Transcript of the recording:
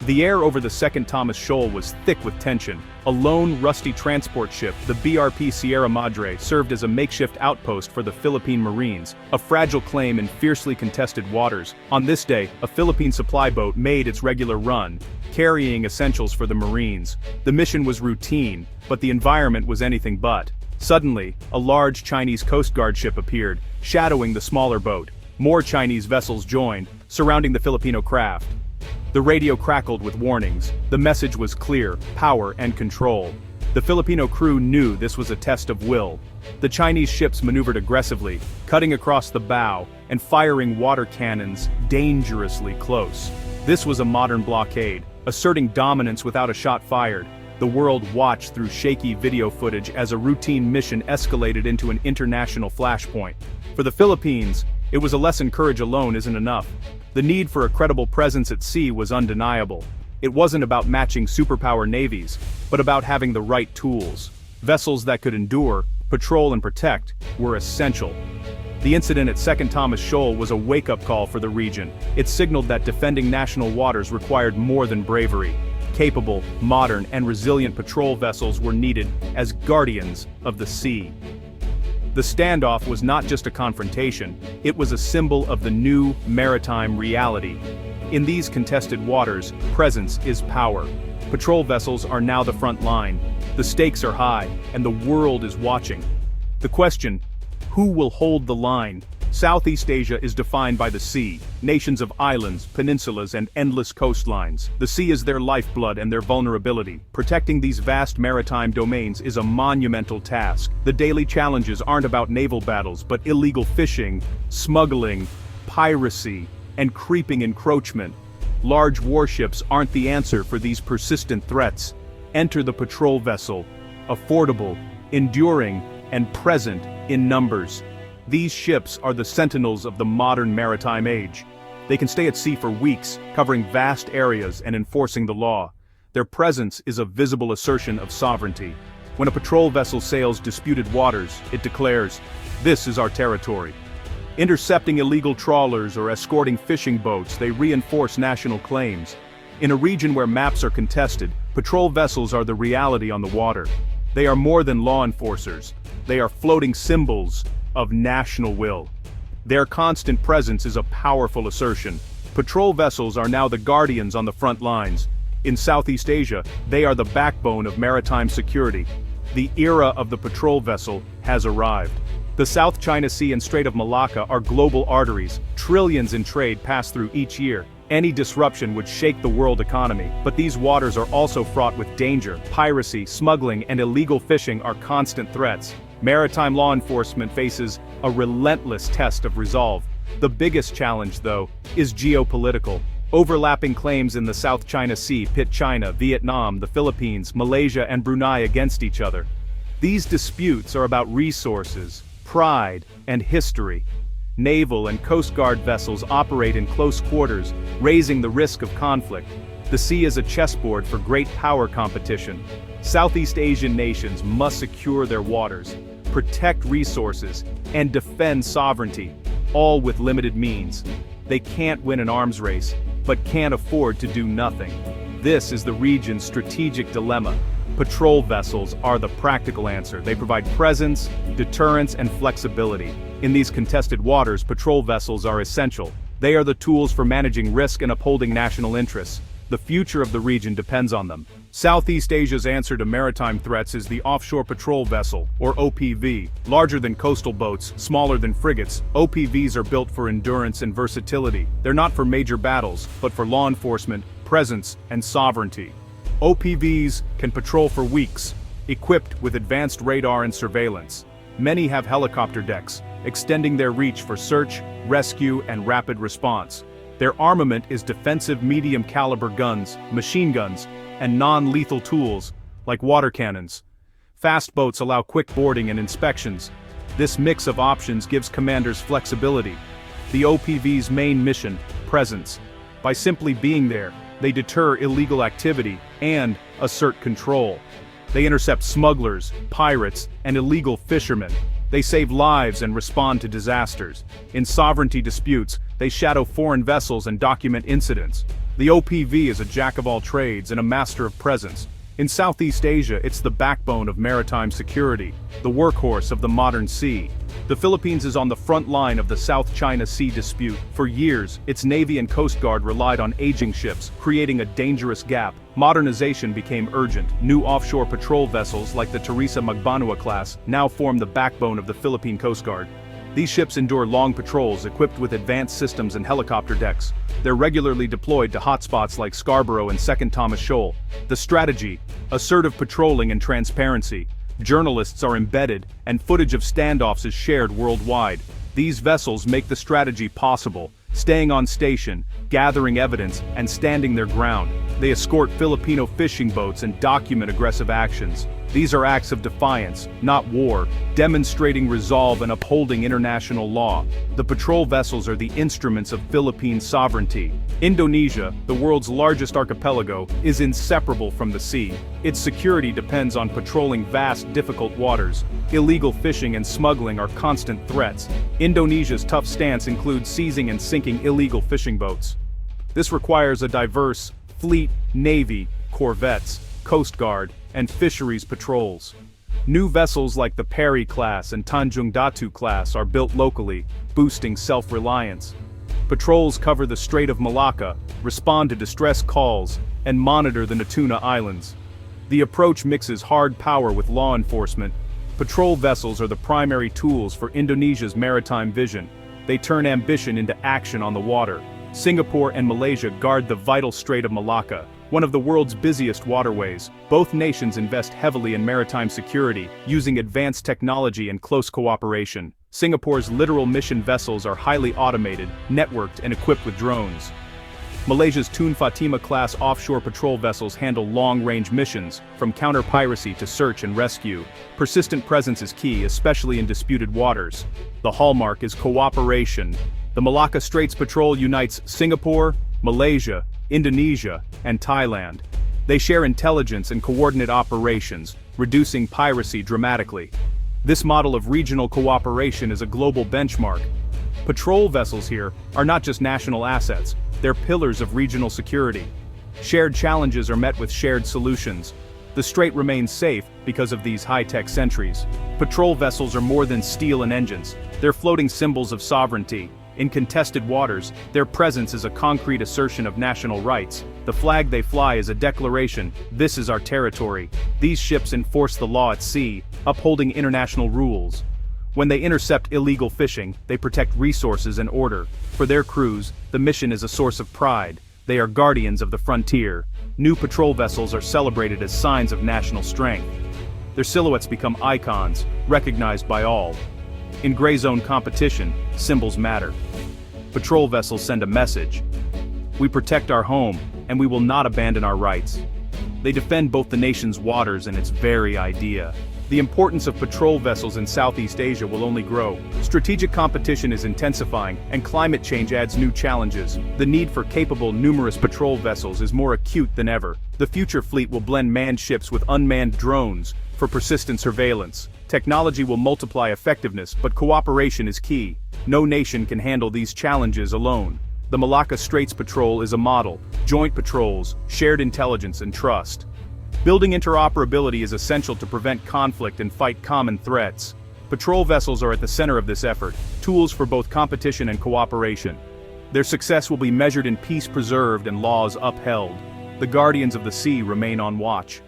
The air over the second Thomas Shoal was thick with tension. A lone, rusty transport ship, the BRP Sierra Madre, served as a makeshift outpost for the Philippine Marines, a fragile claim in fiercely contested waters. On this day, a Philippine supply boat made its regular run, carrying essentials for the Marines. The mission was routine, but the environment was anything but. Suddenly, a large Chinese Coast Guard ship appeared, shadowing the smaller boat. More Chinese vessels joined, surrounding the Filipino craft. The radio crackled with warnings. The message was clear: power and control. The Filipino crew knew this was a test of will. The Chinese ships maneuvered aggressively, cutting across the bow and firing water cannons dangerously close. This was a modern blockade, asserting dominance without a shot fired. The world watched through shaky video footage as a routine mission escalated into an international flashpoint. For the Philippines, it was a lesson courage alone isn't enough. The need for a credible presence at sea was undeniable. It wasn't about matching superpower navies, but about having the right tools. Vessels that could endure, patrol and protect were essential. The incident at Second Thomas Shoal was a wake-up call for the region. It signaled that defending national waters required more than bravery. Capable, modern, and resilient patrol vessels were needed as guardians of the sea. The standoff was not just a confrontation, it was a symbol of the new maritime reality. In these contested waters, presence is power. Patrol vessels are now the front line. The stakes are high, and the world is watching. The question: who will hold the line? Southeast Asia is defined by the sea, nations of islands, peninsulas, and endless coastlines. The sea is their lifeblood and their vulnerability. Protecting these vast maritime domains is a monumental task. The daily challenges aren't about naval battles, but illegal fishing, smuggling, piracy, and creeping encroachment. Large warships aren't the answer for these persistent threats. Enter the patrol vessel, affordable, enduring, and present in numbers. These ships are the sentinels of the modern maritime age. They can stay at sea for weeks, covering vast areas and enforcing the law. Their presence is a visible assertion of sovereignty. When a patrol vessel sails disputed waters, it declares, "This is our territory." Intercepting illegal trawlers or escorting fishing boats, they reinforce national claims. In a region where maps are contested, patrol vessels are the reality on the water. They are more than law enforcers. They are floating symbols of national will. Their constant presence is a powerful assertion. Patrol vessels are now the guardians on the front lines. In Southeast Asia, they are the backbone of maritime security. The era of the patrol vessel has arrived. The South China Sea and Strait of Malacca are global arteries. Trillions in trade pass through each year. Any disruption would shake the world economy, but these waters are also fraught with danger. Piracy, smuggling, and illegal fishing are constant threats. Maritime law enforcement faces a relentless test of resolve. The biggest challenge, though, is geopolitical. Overlapping claims in the South China Sea pit China, Vietnam, the Philippines, Malaysia, and Brunei against each other. These disputes are about resources, pride, and history. Naval and Coast Guard vessels operate in close quarters, raising the risk of conflict. The sea is a chessboard for great power competition. Southeast Asian nations must secure their waters, protect resources, and defend sovereignty, all with limited means. They can't win an arms race, but can't afford to do nothing. This is the region's strategic dilemma. Patrol vessels are the practical answer. They provide presence, deterrence, and flexibility. In these contested waters, patrol vessels are essential. They are the tools for managing risk and upholding national interests. The future of the region depends on them. Southeast Asia's answer to maritime threats is the Offshore Patrol Vessel, or OPV. Larger than coastal boats, smaller than frigates, OPVs are built for endurance and versatility. They're not for major battles, but for law enforcement, presence, and sovereignty. OPVs can patrol for weeks, equipped with advanced radar and surveillance. Many have helicopter decks, extending their reach for search, rescue, and rapid response. Their armament is defensive medium-caliber guns, machine guns, and non-lethal tools, like water cannons. Fast boats allow quick boarding and inspections. This mix of options gives commanders flexibility. The OPV's main mission, presence. By simply being there, they deter illegal activity and assert control. They intercept smugglers, pirates, and illegal fishermen. They save lives and respond to disasters. In sovereignty disputes, they shadow foreign vessels and document incidents. The OPV is a jack of all trades and a master of presence. In Southeast Asia, it's the backbone of maritime security, the workhorse of the modern sea. The Philippines is on the front line of the South China Sea dispute. For years, its Navy and Coast Guard relied on aging ships, creating a dangerous gap. Modernization became urgent. New offshore patrol vessels like the Teresa Magbanua class now form the backbone of the Philippine Coast Guard. These ships endure long patrols equipped with advanced systems and helicopter decks. They're regularly deployed to hotspots like Scarborough and Second Thomas Shoal. The strategy: assertive patrolling and transparency. Journalists are embedded, and footage of standoffs is shared worldwide. These vessels make the strategy possible, staying on station, gathering evidence, and standing their ground. They escort Filipino fishing boats and document aggressive actions. These are acts of defiance, not war, demonstrating resolve and upholding international law. The patrol vessels are the instruments of Philippine sovereignty. Indonesia, the world's largest archipelago, is inseparable from the sea. Its security depends on patrolling vast, difficult waters. Illegal fishing and smuggling are constant threats. Indonesia's tough stance includes seizing and sinking illegal fishing boats. This requires a diverse fleet, navy, corvettes, coast guard, and fisheries patrols. New vessels like the Peri class and Tanjung Datu class are built locally, boosting self-reliance. Patrols cover the Strait of Malacca, respond to distress calls, and monitor the Natuna Islands. The approach mixes hard power with law enforcement. Patrol vessels are the primary tools for Indonesia's maritime vision. They turn ambition into action on the water. Singapore and Malaysia guard the vital Strait of Malacca, one of the world's busiest waterways. Both nations invest heavily in maritime security, using advanced technology and close cooperation. Singapore's littoral mission vessels are highly automated, networked, and equipped with drones. Malaysia's Tun Fatimah-class offshore patrol vessels handle long-range missions, from counter-piracy to search and rescue. Persistent presence is key, especially in disputed waters. The hallmark is cooperation. The Malacca Straits Patrol unites Singapore, Malaysia, Indonesia, and Thailand. They share intelligence and coordinate operations, reducing piracy dramatically. This model of regional cooperation is a global benchmark. Patrol vessels here are not just national assets, they're pillars of regional security. Shared challenges are met with shared solutions. The strait remains safe because of these high-tech sentries. Patrol vessels are more than steel and engines. They're floating symbols of sovereignty. In contested waters, their presence is a concrete assertion of national rights. The flag they fly is a declaration: this is our territory. These ships enforce the law at sea, upholding international rules. When they intercept illegal fishing, they protect resources and order. For their crews, the mission is a source of pride. They are guardians of the frontier. New patrol vessels are celebrated as signs of national strength. Their silhouettes become icons, recognized by all. In gray zone competition, symbols matter. Patrol vessels send a message. We protect our home, and we will not abandon our rights. They defend both the nation's waters and its very idea. The importance of patrol vessels in Southeast Asia will only grow. Strategic competition is intensifying, and climate change adds new challenges. The need for capable, numerous patrol vessels is more acute than ever. The future fleet will blend manned ships with unmanned drones for persistent surveillance. Technology will multiply effectiveness, but cooperation is key. No nation can handle these challenges alone. The Malacca Straits Patrol is a model: joint patrols, shared intelligence, and trust. Building interoperability is essential to prevent conflict and fight common threats. Patrol vessels are at the center of this effort, tools for both competition and cooperation. Their success will be measured in peace preserved and laws upheld. The guardians of the sea remain on watch.